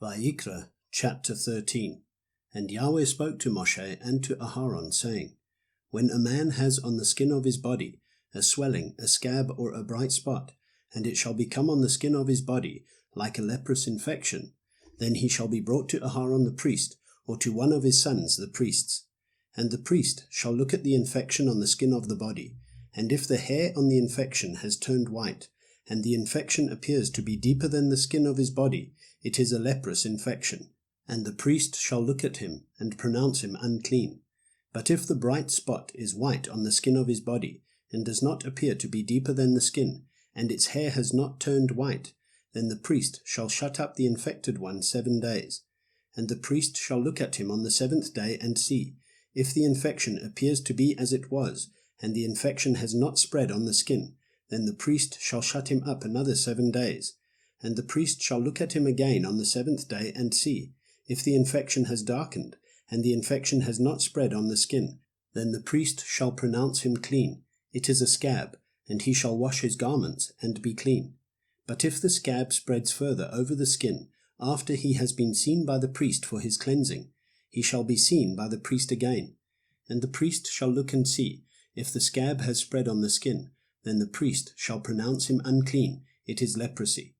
Wayyiqra chapter 13. And Yahweh spoke to Moshe and to Aharon, saying, When a man has on the skin of his body a swelling, a scab, or a bright spot, and it shall become on the skin of his body like a leprous infection, then he shall be brought to Aharon the priest, or to one of his sons the priests. And the priest shall look at the infection on the skin of the body, and if the hair on the infection has turned white, and the infection appears to be deeper than the skin of his body, it is a leprous infection. And the priest shall look at him, and pronounce him unclean. But if the bright spot is white on the skin of his body, and does not appear to be deeper than the skin, and its hair has not turned white, then the priest shall shut up the infected one 7 days. And the priest shall look at him on the 7th day, and see, if the infection appears to be as it was, and the infection has not spread on the skin, then the priest shall shut him up another 7 days. And the priest shall look at him again on the 7th day, and see, if the infection has darkened, and the infection has not spread on the skin, then the priest shall pronounce him clean. It is a scab, and he shall wash his garments, and be clean. But if the scab spreads further over the skin, after he has been seen by the priest for his cleansing, he shall be seen by the priest again. And the priest shall look and see, if the scab has spread on the skin, then the priest shall pronounce him unclean. It is leprosy.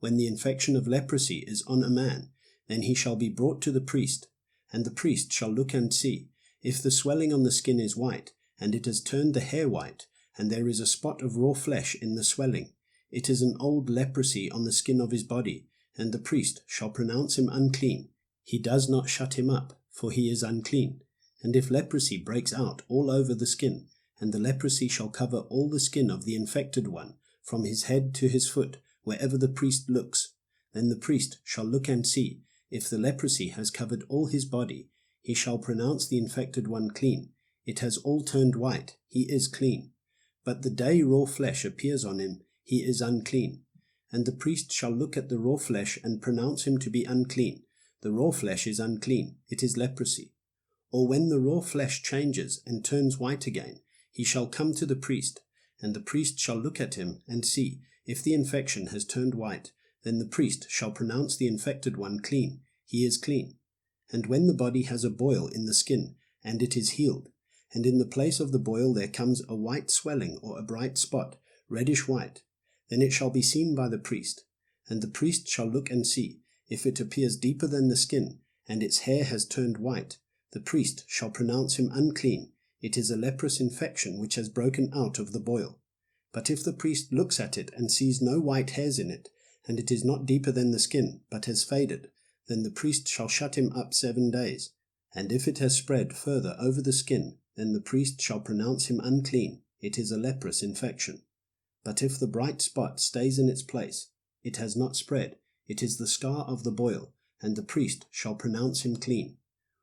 When the infection of leprosy is on a man, then he shall be brought to the priest, and the priest shall look and see, if the swelling on the skin is white, and it has turned the hair white, and there is a spot of raw flesh in the swelling, it is an old leprosy on the skin of his body, and the priest shall pronounce him unclean. He does not shut him up, for he is unclean. And if leprosy breaks out all over the skin, and the leprosy shall cover all the skin of the infected one, from his head to his foot, wherever the priest looks, then the priest shall look and see, if the leprosy has covered all his body, he shall pronounce the infected one clean. It has all turned white, he is clean. But the day raw flesh appears on him, he is unclean. And the priest shall look at the raw flesh and pronounce him to be unclean. The raw flesh is unclean, it is leprosy. Or when the raw flesh changes and turns white again, he shall come to the priest, and the priest shall look at him and see, if the infection has turned white, then the priest shall pronounce the infected one clean. He is clean. And when the body has a boil in the skin, and it is healed, and in the place of the boil there comes a white swelling or a bright spot, reddish white, then it shall be seen by the priest. And the priest shall look and see, if it appears deeper than the skin, and its hair has turned white, the priest shall pronounce him unclean. It is a leprous infection which has broken out of the boil. But if the priest looks at it and sees no white hairs in it, and it is not deeper than the skin, but has faded, then the priest shall shut him up 7 days. And if it has spread further over the skin, then the priest shall pronounce him unclean. It is a leprous infection. But if the bright spot stays in its place, it has not spread, it is the scar of the boil, and the priest shall pronounce him clean.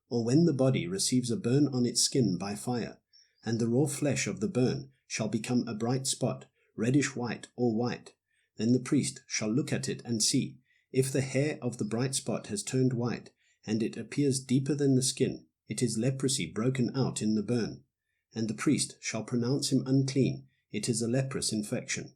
Or when the body receives a burn on its skin by fire, and the raw flesh of the burn shall become a bright spot, reddish white or white, then the priest shall look at it and see, if the hair of the bright spot has turned white, and it appears deeper than the skin, it is leprosy broken out in the burn. And the priest shall pronounce him unclean. It is a leprous infection.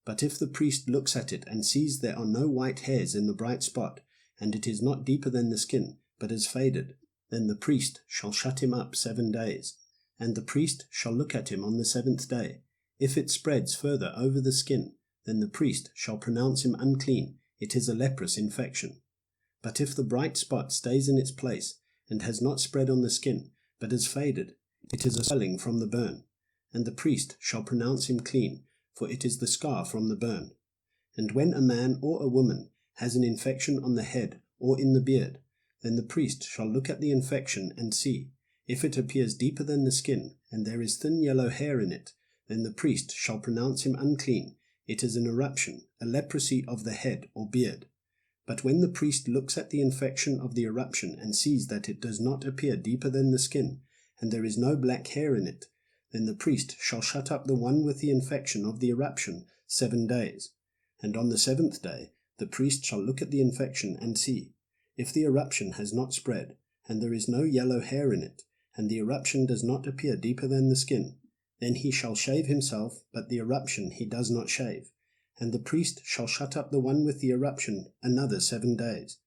But if the priest looks at it and sees there are no white hairs in the bright spot, and it is not deeper than the skin, but has faded, then the priest shall shut him up 7 days. And the priest shall look at him on the 7th day. If it spreads further over the skin, then the priest shall pronounce him unclean. It is a leprous infection. But if the bright spot stays in its place, and has not spread on the skin, but has faded, it is a swelling from the burn. And the priest shall pronounce him clean, for it is the scar from the burn. And when a man or a woman has an infection on the head or in the beard, then the priest shall look at the infection and see, if it appears deeper than the skin, and there is thin yellow hair in it, then the priest shall pronounce him unclean. It is an eruption, a leprosy of the head or beard. But when the priest looks at the infection of the eruption and sees that it does not appear deeper than the skin, and there is no black hair in it, then the priest shall shut up the one with the infection of the eruption 7 days. And on the 7th day the priest shall look at the infection and see, if the eruption has not spread, and there is no yellow hair in it, and the eruption does not appear deeper than the skin, then he shall shave himself, but the eruption he does not shave. And the priest shall shut up the one with the eruption another 7 days.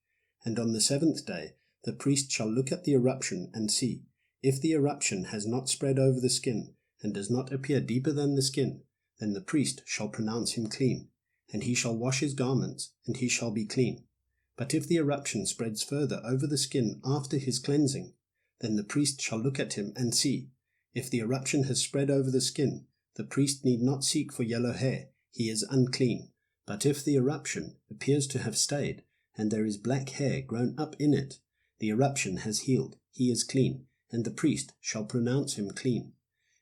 And on the 7th day the priest shall look at the eruption and see. If the eruption has not spread over the skin, and does not appear deeper than the skin, then the priest shall pronounce him clean, and he shall wash his garments, and he shall be clean. But if the eruption spreads further over the skin after his cleansing, then the priest shall look at him and see. If the eruption has spread over the skin, the priest need not seek for yellow hair, he is unclean. But if the eruption appears to have stayed, and there is black hair grown up in it, the eruption has healed, he is clean, and the priest shall pronounce him clean.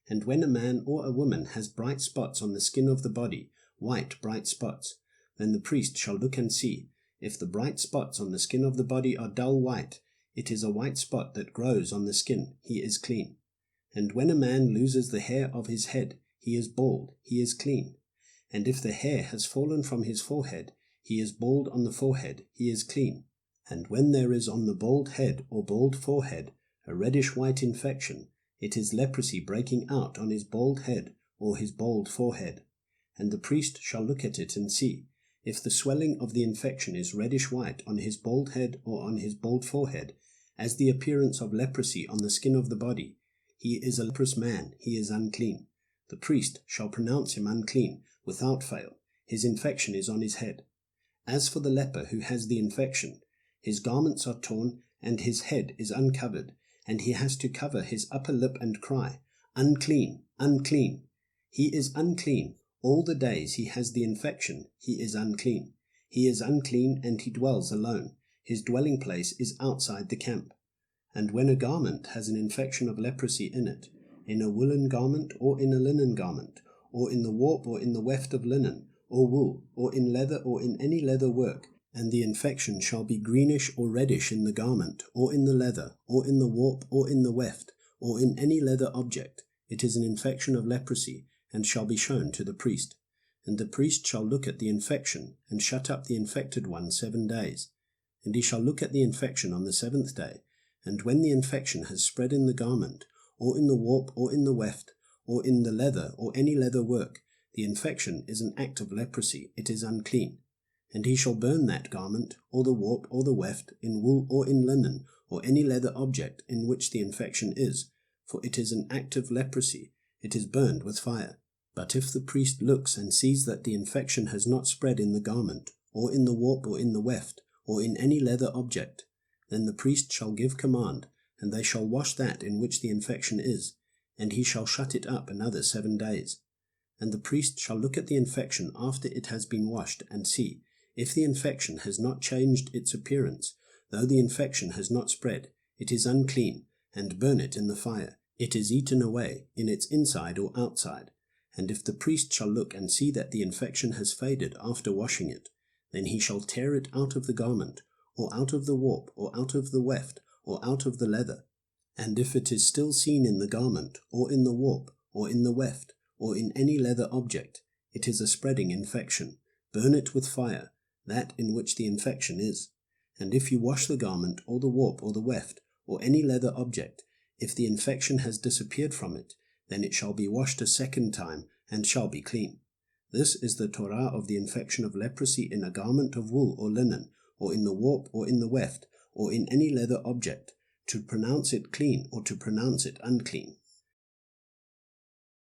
And when a man or a woman has bright spots on the skin of the body, white bright spots, then the priest shall look and see. If the bright spots on the skin of the body are dull white, it is a white spot that grows on the skin, he is clean. And when a man loses the hair of his head, he is bald, he is clean. And if the hair has fallen from his forehead, he is bald on the forehead, he is clean. And when there is on the bald head or bald forehead a reddish-white infection, it is leprosy breaking out on his bald head or his bald forehead. And the priest shall look at it and see. If the swelling of the infection is reddish-white on his bald head or on his bald forehead, as the appearance of leprosy on the skin of the body, he is a leprous man, he is unclean. The priest shall pronounce him unclean without fail. His infection is on his head. As for the leper who has the infection, his garments are torn and his head is uncovered, and he has to cover his upper lip and cry, "Unclean, unclean." He is unclean. All the days he has the infection, he is unclean. He is unclean, and he dwells alone. His dwelling place is outside the camp. And when a garment has an infection of leprosy in it, in a woolen garment or in a linen garment, or in the warp or in the weft of linen, or wool, or in leather or in any leather work, and the infection shall be greenish or reddish in the garment, or in the leather, or in the warp, or in the weft, or in any leather object, it is an infection of leprosy, and shall be shown to the priest. And the priest shall look at the infection, and shut up the infected one 7 days. And he shall look at the infection on the 7th day, and when the infection has spread in the garment, or in the warp, or in the weft, or in the leather, or any leather work, the infection is an act of leprosy, it is unclean. And he shall burn that garment, or the warp, or the weft, in wool, or in linen, or any leather object in which the infection is, for it is an act of leprosy, it is burned with fire. But if the priest looks and sees that the infection has not spread in the garment, or in the warp, or in the weft, or in any leather object, then the priest shall give command, and they shall wash that in which the infection is, and he shall shut it up another 7 days. And the priest shall look at the infection after it has been washed, and see, if the infection has not changed its appearance, though the infection has not spread, it is unclean, and burn it in the fire. It is eaten away, in its inside or outside. And if the priest shall look and see that the infection has faded after washing it, then he shall tear it out of the garment, or out of the warp, or out of the weft, or out of the leather. And if it is still seen in the garment, or in the warp, or in the weft, or in any leather object, it is a spreading infection. Burn it with fire, that in which the infection is. And if you wash the garment, or the warp, or the weft, or any leather object, if the infection has disappeared from it, then it shall be washed a 2nd time, and shall be clean. This is the Torah of the infection of leprosy in a garment of wool or linen, or in the warp, or in the weft, or in any leather object, to pronounce it clean or to pronounce it unclean.